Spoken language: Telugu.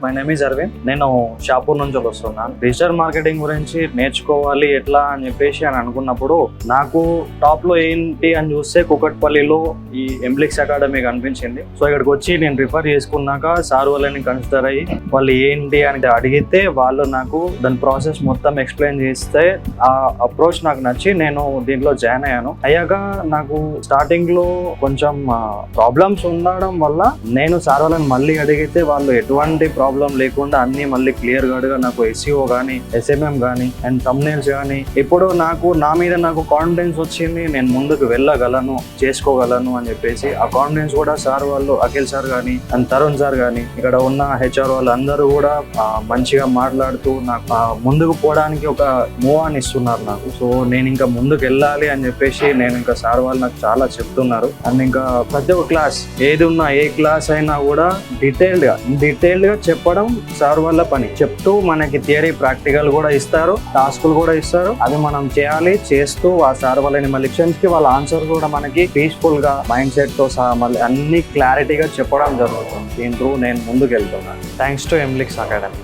My name is Arvind. నేను షాపూర్ నుంచి వస్తున్నాను. డిజిటల్ మార్కెటింగ్ గురించి నేర్చుకోవాలి ఎట్లా అని చెప్పేసి అనుకున్నప్పుడు నాకు టాప్ లో ఏంటి అని చూస్తే కుకట్పల్లిలో ఈ ఎంబ్లిక్స్ అకాడమీ కనిపించింది. సో ఇక్కడికి వచ్చి నేను రిఫర్ చేసుకున్నాక సార్ వాళ్ళని కన్సిడర్ అయ్యి వాళ్ళు ఏంటి అని అడిగితే వాళ్ళు నాకు దాని ప్రాసెస్ మొత్తం ఎక్స్ప్లెయిన్ చేస్తే ఆ అప్రోచ్ నాకు నచ్చి నేను దీంట్లో జాయిన్ అయ్యాక నాకు స్టార్టింగ్ లో కొంచెం ప్రాబ్లమ్స్ ఉండడం వల్ల నేను సార్ వాళ్ళని మళ్ళీ అడిగితే వాళ్ళు ఎటువంటి ప్రాబ్లం లేకుండా అన్ని మళ్ళీ క్లియర్ గా నాకు SEO కానీ SMM కానీ అండ్ thumbnails కానీ ఇప్పుడు నా మీద నాకు కాన్ఫిడెన్స్ వచ్చింది. నేను ముందుకు వెళ్ళగలను, చేసుకోగలను అని చెప్పేసి ఆ కాన్ఫిడెన్స్ కూడా సార్ వాళ్ళు అఖిల్ సార్ కానీ అండ్ తరుణ్ సార్ కానీ ఇక్కడ ఉన్న HR వాళ్ళు అందరూ కూడా మంచిగా మాట్లాడుతూ నాకు ముందుకు పోవడానికి ఒక మూవ్ అని ఇస్తున్నారు నాకు. సో నేను ఇంకా ముందుకు వెళ్ళాలి అని చెప్పేసి నేను ఇంకా సార్ వాళ్ళు నాకు చాలా చెప్తున్నారు. అండ్ ఇంకా ప్రతి ఒక్క క్లాస్ ఏది ఉన్నా ఏ క్లాస్ అయినా కూడా డీటెయిల్డ్ గా చెప్పడం సార్ వాళ్ళ పని. చెప్తూ మనకి థియరీ ప్రాక్టికల్ కూడా ఇస్తారు, టాస్కులు కూడా ఇస్తారు. అది మనం చేయాలి. చేస్తూ ఆ సార్ వాళ్ళని మళ్ళీ క్వశ్చన్స్ కి వాళ్ళ ఆన్సర్ కూడా మనకి పీస్ఫుల్ గా మైండ్ సెట్ తో సహా మళ్ళీ అన్ని క్లారిటీగా చెప్పడం జరుగుతుంది. దీని త్రూ నేను ముందుకు వెళ్తున్నాను. Thanks to Emblix academy.